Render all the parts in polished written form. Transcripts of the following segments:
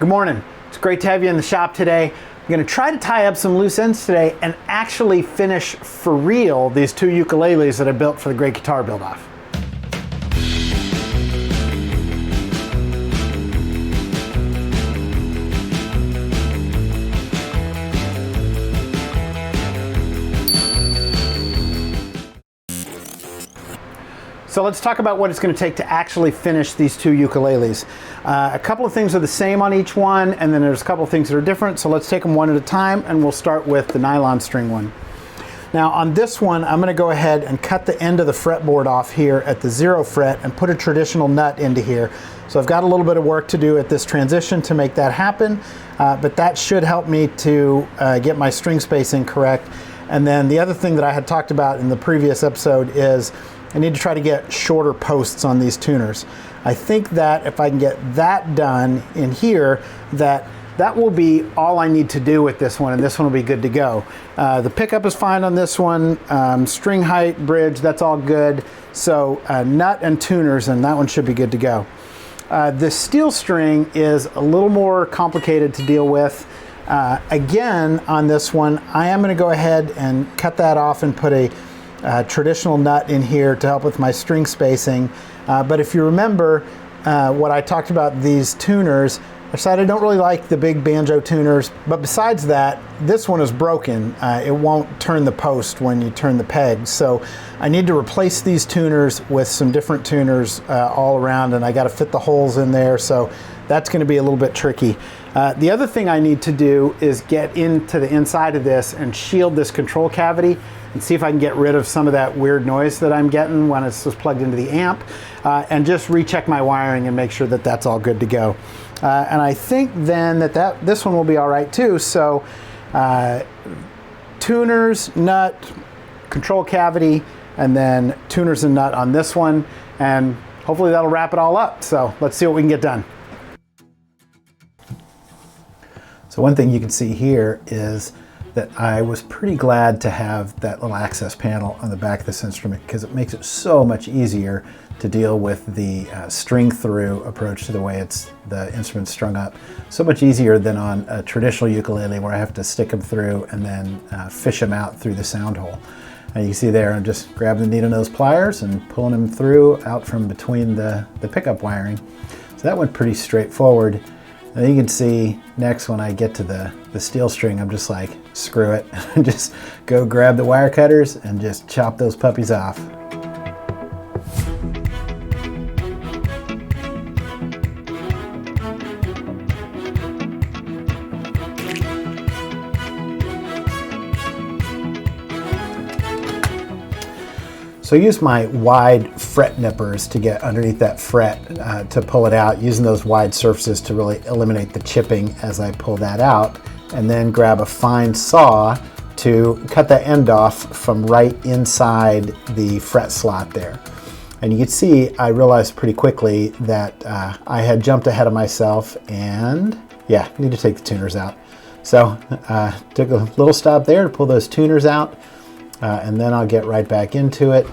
Good morning. It's great to have you in the shop today. I'm going to try to tie up some loose ends today and actually finish for real these two ukuleles that I built for the Great Guitar Build-Off. So let's talk about what it's going to take to actually finish these two ukuleles. A couple of things are the same on each one, and then there's a couple of things that are different. So let's take them one at a time, and we'll start with the nylon string one. Now on this one, I'm going to go ahead and cut the end of the fretboard off here at the 0 fret and put a traditional nut into here. So I've got a little bit of work to do at this transition to make that happen, but that should help me to get my string spacing correct. And then the other thing that I had talked about in the previous episode is I need to try to get shorter posts on these tuners. I think that if I can get that done in here, that will be all I need to do with this one, and this one will be good to go. The pickup is fine on this one. String height, bridge, that's all good. So nut and tuners, and that one should be good to go. The steel string is a little more complicated to deal with. Again, on this one, I am going to go ahead and cut that off and put a traditional nut in here to help with my string spacing. But if you remember what I talked about these tuners, I decided I don't really like the big banjo tuners, but besides that, this one is broken. It won't turn the post when you turn the pegs. So I need to replace these tuners with some different tuners all around, and I got to fit the holes in there. So that's going to be a little bit tricky. The other thing I need to do is get into the inside of this and shield this control cavity and see if I can get rid of some of that weird noise that I'm getting when it's just plugged into the amp, and just recheck my wiring and make sure that that's all good to go. And I think then that this one will be all right too. So tuners, nut, control cavity, and then tuners and nut on this one, and hopefully that'll wrap it all up. So let's see what we can get done. So one thing you can see here is that I was pretty glad to have that little access panel on the back of this instrument, because it makes it so much easier to deal with the string through approach to the way the instrument's strung up. So much easier than on a traditional ukulele where I have to stick them through and then fish them out through the sound hole. And you can see there I'm just grabbing the needle nose pliers and pulling them through out from between the pickup wiring. So that went pretty straightforward. And you can see next when I get to the steel string, I'm just like, screw it. Just go grab the wire cutters and just chop those puppies off. So I use my wide fret nippers to get underneath that fret to pull it out, using those wide surfaces to really eliminate the chipping as I pull that out, and then grab a fine saw to cut the end off from right inside the fret slot there. And you can see I realized pretty quickly that I had jumped ahead of myself, and yeah, need to take the tuners out. So took a little stop there to pull those tuners out, and then I'll get right back into it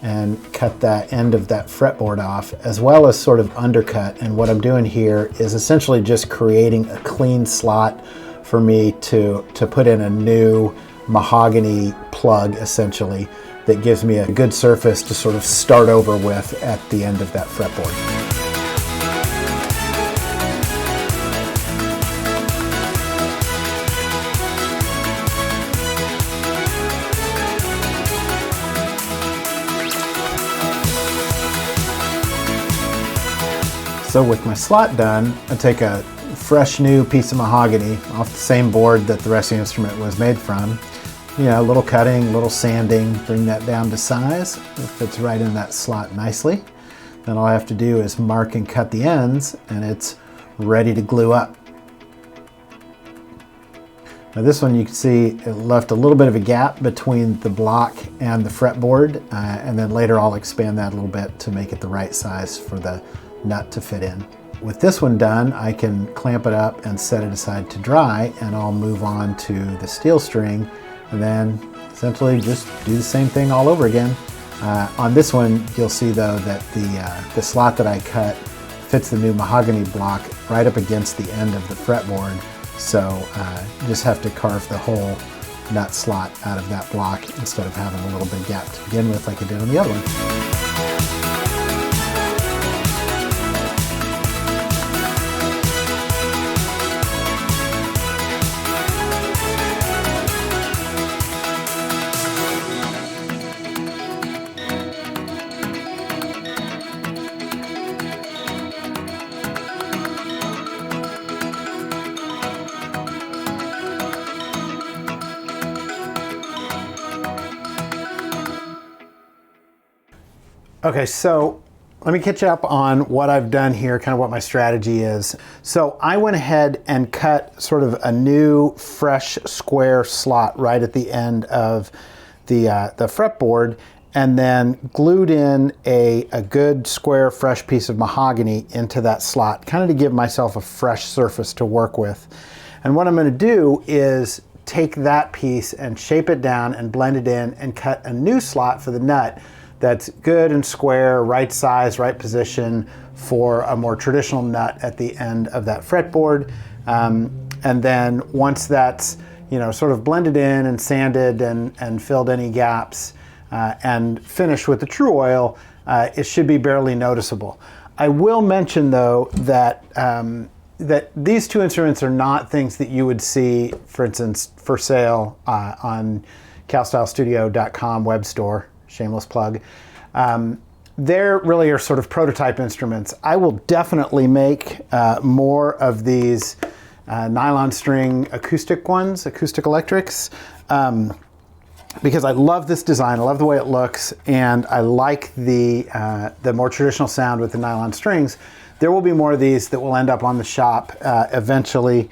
and cut that end of that fretboard off, as well as sort of undercut. And what I'm doing here is essentially just creating a clean slot for me to put in a new mahogany plug, essentially, that gives me a good surface to sort of start over with at the end of that fretboard. So with my slot done, I take a fresh new piece of mahogany off the same board that the rest of the instrument was made from. You know, a little cutting, a little sanding, bring that down to size. It fits right in that slot nicely. Then all I have to do is mark and cut the ends, and it's ready to glue up. Now this one, you can see it left a little bit of a gap between the block and the fretboard, and then later I'll expand that a little bit to make it the right size for the nut to fit in. With this one done, I can clamp it up and set it aside to dry, and I'll move on to the steel string, and then essentially just do the same thing all over again. On this one, you'll see though that the slot that I cut fits the new mahogany block right up against the end of the fretboard. So you just have to carve the whole nut slot out of that block instead of having a little bit gap to begin with like I did on the other one. Okay, so let me catch up on what I've done here, kind of what my strategy is. So I went ahead and cut sort of a new fresh square slot right at the end of the fretboard, and then glued in a good square fresh piece of mahogany into that slot, kind of to give myself a fresh surface to work with. And what I'm going to do is take that piece and shape it down and blend it in and cut a new slot for the nut that's good and square, right size, right position for a more traditional nut at the end of that fretboard. And then once that's sort of blended in and sanded and filled any gaps and finished with the True Oil, it should be barely noticeable. I will mention though that that these two instruments are not things that you would see, for instance, for sale on calstylestudio.com web store. Shameless plug. They're really are sort of prototype instruments. I will definitely make more of these nylon string acoustic ones, acoustic electrics, because I love this design. I love the way it looks, and I like the more traditional sound with the nylon strings. There will be more of these that will end up on the shop eventually.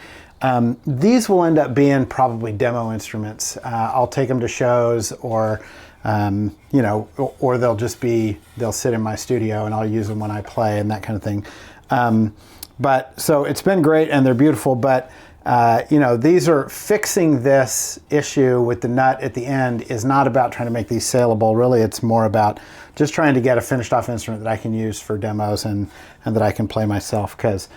These will end up being probably demo instruments. I'll take them to shows, or or they'll sit in my studio and I'll use them when I play and that kind of thing. But so it's been great and they're beautiful, but these are fixing this issue with the nut at the end is not about trying to make these saleable. Really, it's more about just trying to get a finished off instrument that I can use for demos and that I can play myself, because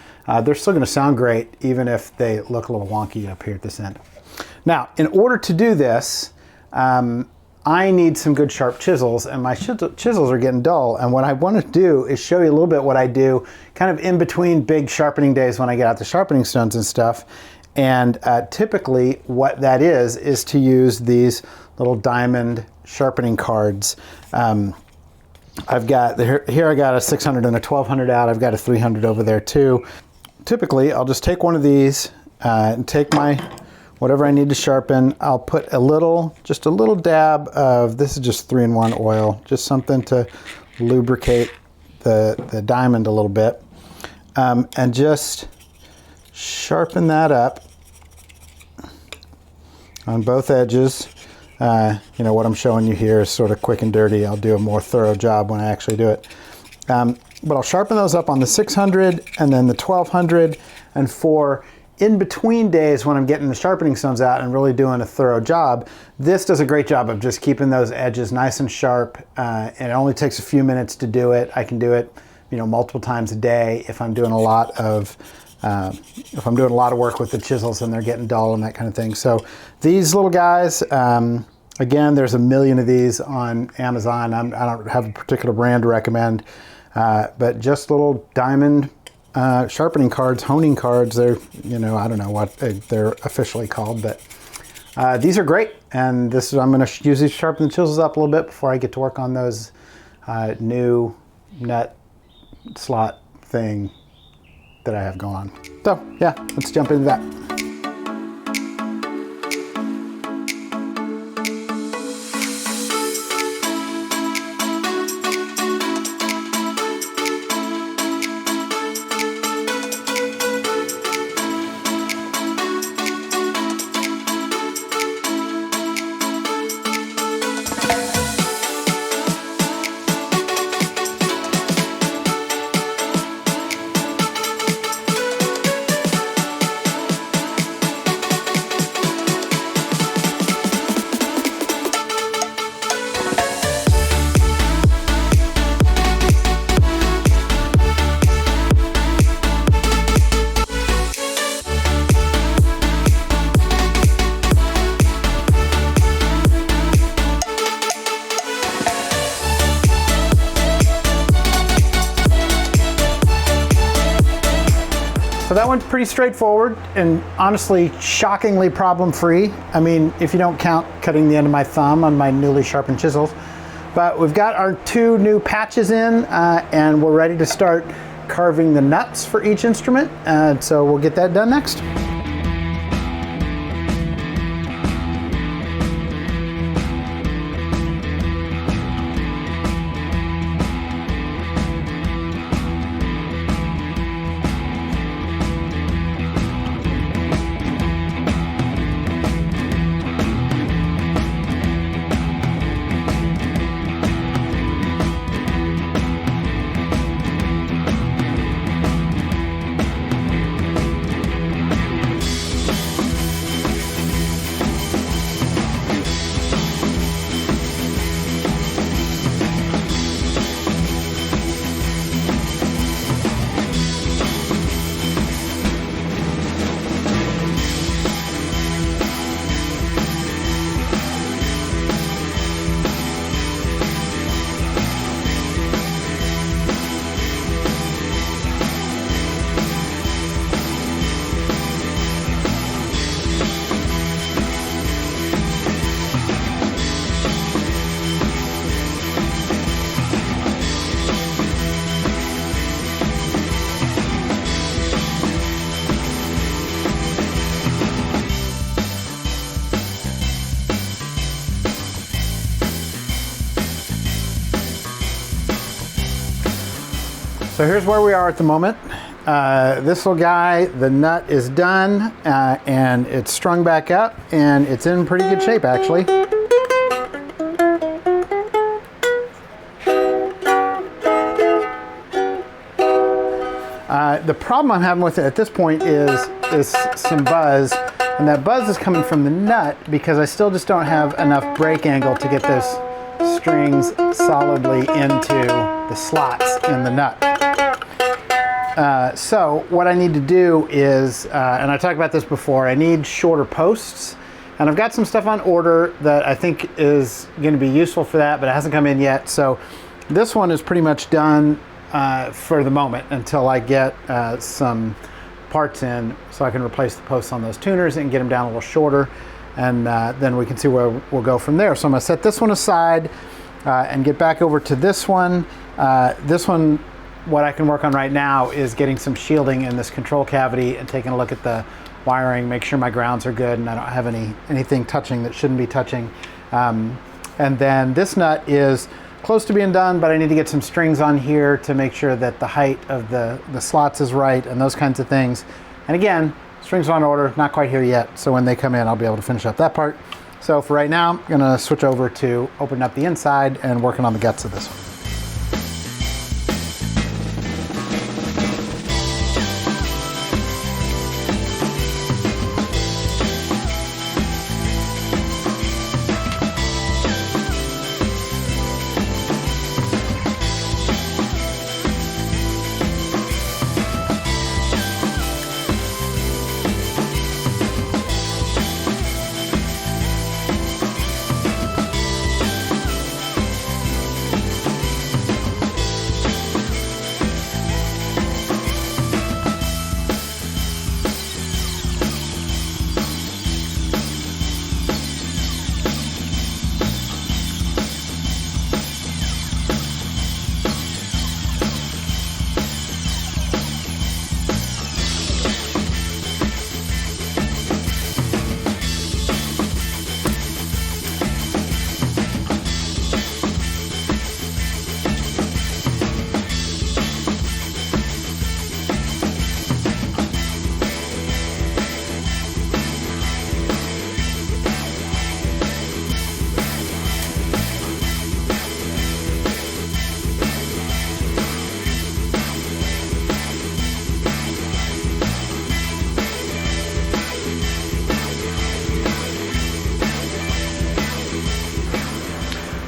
they're still going to sound great even if they look a little wonky up here at this end. Now, in order to do this, I need some good sharp chisels, and my chisels are getting dull. And what I want to do is show you a little bit what I do kind of in between big sharpening days when I get out the sharpening stones and stuff. And typically what that is to use these little diamond sharpening cards. I've got, here I got a 600 and a 1200 out. I've got a 300 over there too. Typically, I'll just take one of these and take my whatever I need to sharpen. I'll put just a little dab of, this is just 3-in-1 oil, just something to lubricate the diamond a little bit, and just sharpen that up on both edges. What I'm showing you here is sort of quick and dirty. I'll do a more thorough job when I actually do it. But I'll sharpen those up on the 600 and then the 1200, and for in between days when I'm getting the sharpening stones out and really doing a thorough job, this does a great job of just keeping those edges nice and sharp, and it only takes a few minutes to do it. I can do it, multiple times a day if I'm doing a lot of work with the chisels and they're getting dull and that kind of thing. So these little guys, again, there's a million of these on Amazon. I don't have a particular brand to recommend, but just little diamond sharpening cards, honing cards. They're, I don't know what they're officially called, but these are great. And I'm going to use these to sharpen the chisels up a little bit before I get to work on those new nut slot thing that I have going on. So yeah, let's jump into that. So that one's pretty straightforward and honestly shockingly problem-free. I mean, if you don't count cutting the end of my thumb on my newly sharpened chisels. But we've got our 2 new patches in and we're ready to start carving the nuts for each instrument. So we'll get that done next. So here's where we are at the moment. This little guy, the nut is done and it's strung back up and it's in pretty good shape actually. The problem I'm having with it at this point is some buzz, and that buzz is coming from the nut because I still just don't have enough break angle to get those strings solidly into the slots in the nut. So what I need to do is, and I talked about this before, I need shorter posts, and I've got some stuff on order that I think is going to be useful for that, but it hasn't come in yet. So this one is pretty much done for the moment until I get some parts in so I can replace the posts on those tuners and get them down a little shorter, and then we can see where we'll go from there. So I'm going to set this one aside and get back over to this one. This one, what I can work on right now is getting some shielding in this control cavity and taking a look at the wiring, make sure my grounds are good and I don't have anything touching that shouldn't be touching. And then this nut is close to being done, but I need to get some strings on here to make sure that the height of the slots is right and those kinds of things. And again, strings are on order, not quite here yet. So when they come in, I'll be able to finish up that part. So for right now, I'm gonna switch over to opening up the inside and working on the guts of this one.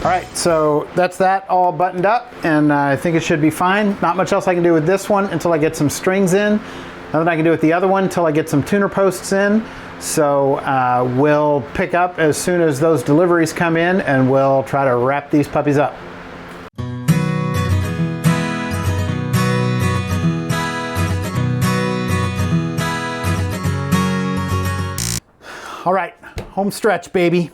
All right, so that's that all buttoned up, and I think it should be fine. Not much else I can do with this one until I get some strings in. Nothing I can do with the other one until I get some tuner posts in. So we'll pick up as soon as those deliveries come in, and we'll try to wrap these puppies up. All right, home stretch, baby.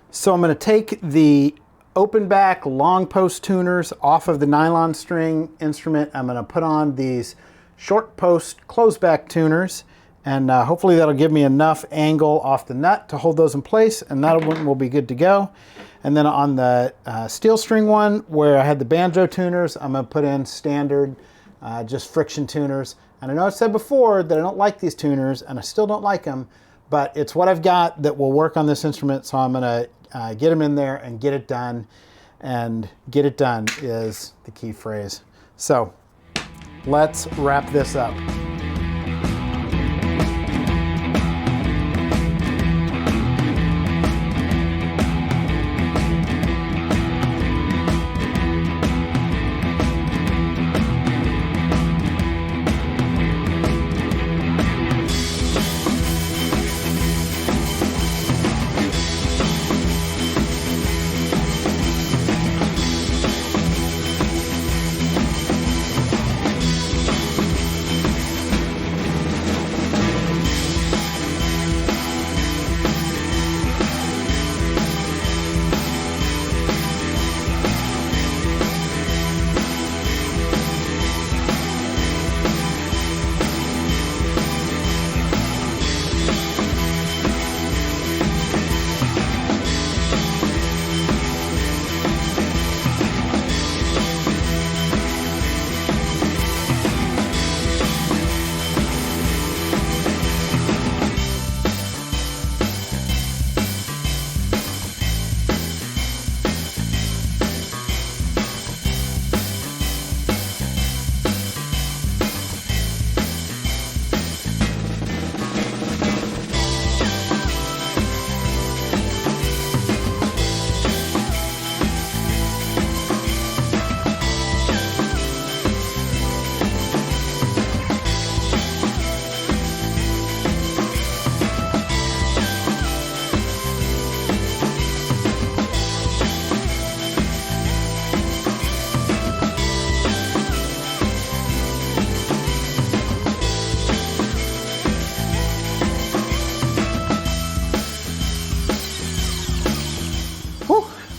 So I'm going to take the open back long post tuners off of the nylon string instrument. I'm going to put on these short post closed back tuners, and hopefully that'll give me enough angle off the nut to hold those in place, and that one will be good to go. And then on the steel string one, where I had the banjo tuners, I'm going to put in standard just friction tuners. And I know I've said before that I don't like these tuners, and I still don't like them, but it's what I've got that will work on this instrument, so I'm going to get them in there and get it done. And get it done is the key phrase. So let's wrap this up.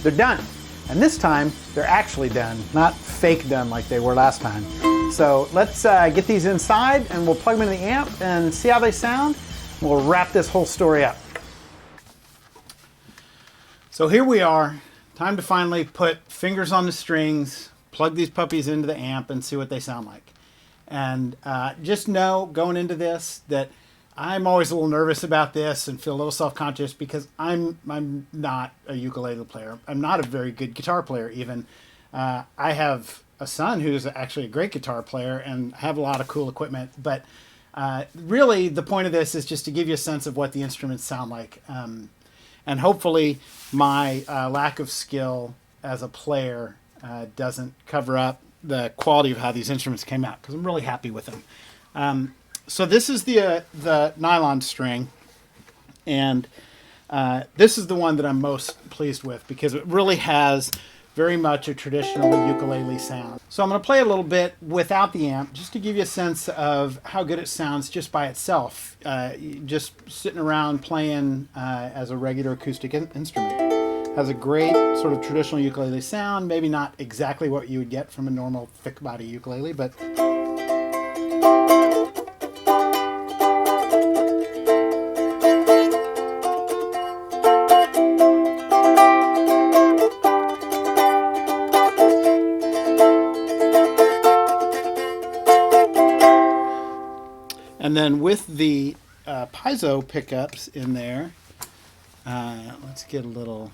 They're done. And this time, they're actually done, not fake done like they were last time. So let's get these inside and we'll plug them into the amp and see how they sound. We'll wrap this whole story up. So here we are. Time to finally put fingers on the strings, plug these puppies into the amp and see what they sound like. And just know going into this that I'm always a little nervous about this and feel a little self-conscious because I'm not a ukulele player. I'm not a very good guitar player even. I have a son who's actually a great guitar player and have a lot of cool equipment. But really the point of this is just to give you a sense of what the instruments sound like. And hopefully my lack of skill as a player doesn't cover up the quality of how these instruments came out because I'm really happy with them. So this is the nylon string, and this is the one that I'm most pleased with because it really has very much a traditional ukulele sound. So I'm going to play a little bit without the amp just to give you a sense of how good it sounds just by itself, just sitting around playing as a regular acoustic instrument. Has a great sort of traditional ukulele sound, maybe not exactly what you would get from a normal thick body ukulele, but and then with the piezo pickups in there, let's get a little.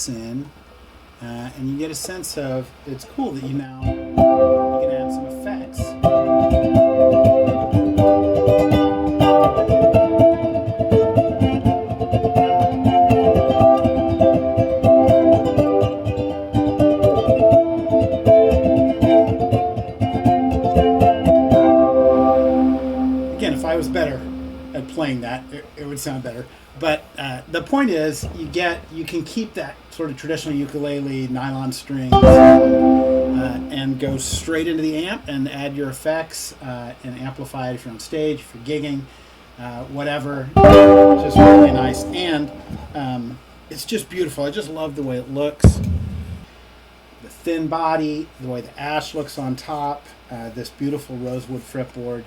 In and you get a sense of it's cool that you can add some effects. again, if I was better at playing that, it would sound better. But the point is, you can keep that sort of traditional ukulele nylon strings and go straight into the amp and add your effects and amplify it if you're on stage, if you're gigging, whatever. Just really nice, and it's just beautiful. I just love the way it looks. The thin body, the way the ash looks on top, this beautiful rosewood fretboard.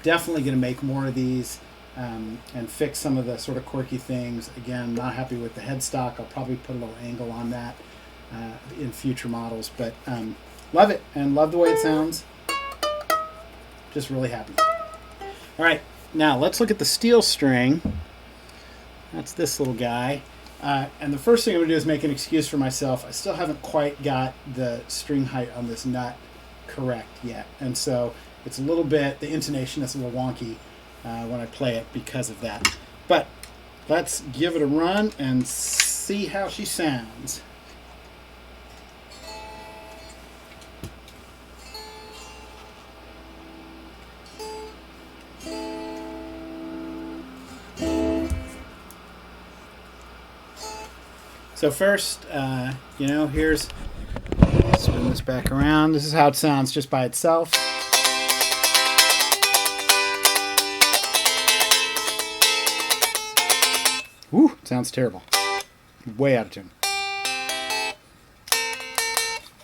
Definitely going to make more of these. And fix some of the sort of quirky things. Again, not happy with the headstock. I'll probably put a little angle on that in future models, but love it and love the way it sounds. Just really happy. All right, now let's look at the steel string. That's this little guy. And the first thing I'm going to do is make an excuse for myself. I still haven't quite got the string height on this nut correct yet. And so it's a little bit, the intonation is a little wonky when I play it because of that. But let's give it a run and see how she sounds. So first, here's, spin this back around. This is how it sounds just by itself. Ooh, it sounds terrible. Way out of tune.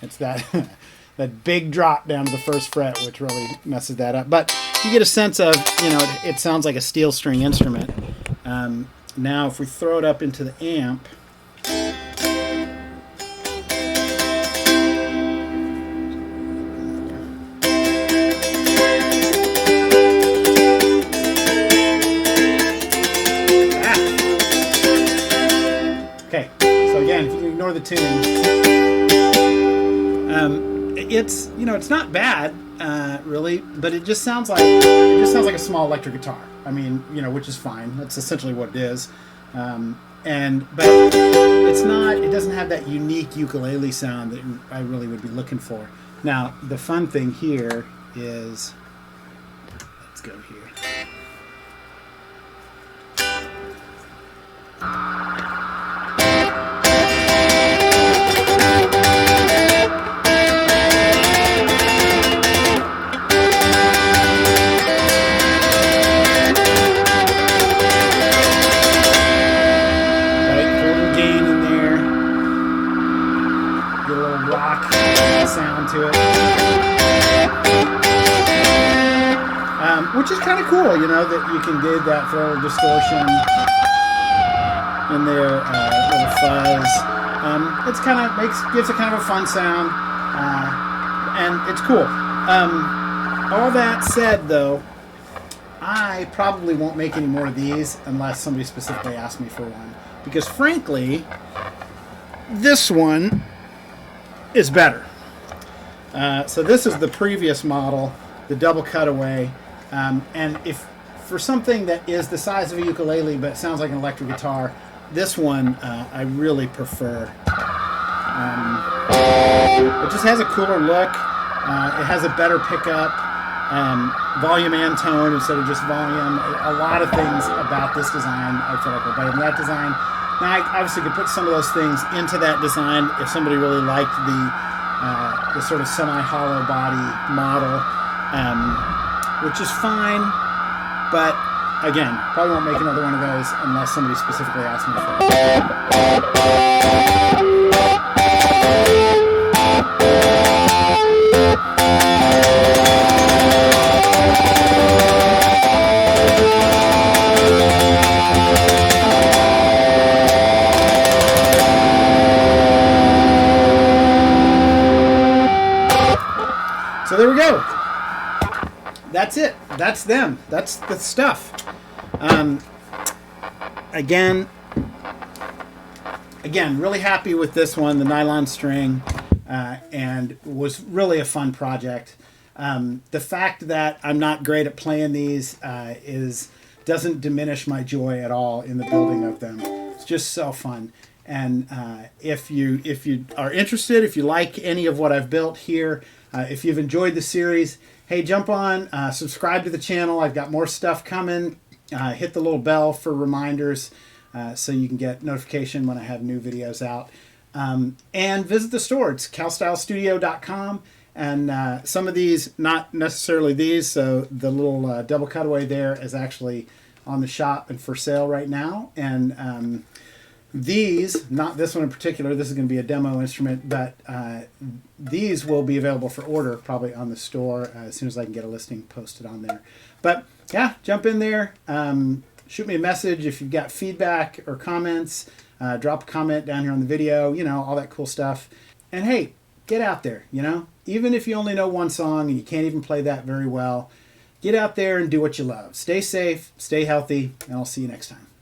It's that that big drop down to the first fret, which really messes that up. But you get a sense of, it sounds like a steel string instrument. Now, if we throw it up into the amp, the tuning. It's not bad, really, but it just sounds like a small electric guitar. I mean, which is fine. That's essentially what it is. But it's not. It doesn't have that unique ukulele sound that I really would be looking for. Now, the fun thing here is, let's go here. Sound to it, which is kind of cool, that you can get that throw distortion in there, little fuzz. It's kind of gives it kind of a fun sound, and it's cool. All that said, though, I probably won't make any more of these unless somebody specifically asks me for one, because frankly, this one is better. So this is the previous model, the double cutaway, and if for something that is the size of a ukulele but sounds like an electric guitar, this one I really prefer. It just has a cooler look. It has a better pickup, volume and tone instead of just volume. A lot of things about this design I feel like are better than that design. Now, I obviously could put some of those things into that design if somebody really liked the sort of semi-hollow body model, which is fine, but again, probably won't make another one of those unless somebody specifically asks me for So there we go. That's it. That's them. That's the stuff. Again, really happy with this one, the nylon string, and was really a fun project. The fact that I'm not great at playing these doesn't diminish my joy at all in the building of them. It's just so fun. And if you are interested, if you like any of what I've built here, If you've enjoyed the series, hey, jump on, subscribe to the channel. I've got more stuff coming. Hit the little bell for reminders so you can get notification when I have new videos out. And visit the store. It's calstylestudio.com. And some of these, not necessarily these, so the little double cutaway there is actually on the shop and for sale right now. And these, not this one in particular, this is going to be a demo instrument, but these will be available for order probably on the store as soon as I can get a listing posted on there. But yeah, jump in there. Shoot me a message if you've got feedback or comments. Drop a comment down here on the video, you know, all that cool stuff. And hey, get out there, you know. Even if you only know one song and you can't even play that very well, get out there and do what you love. Stay safe, stay healthy, and I'll see you next time.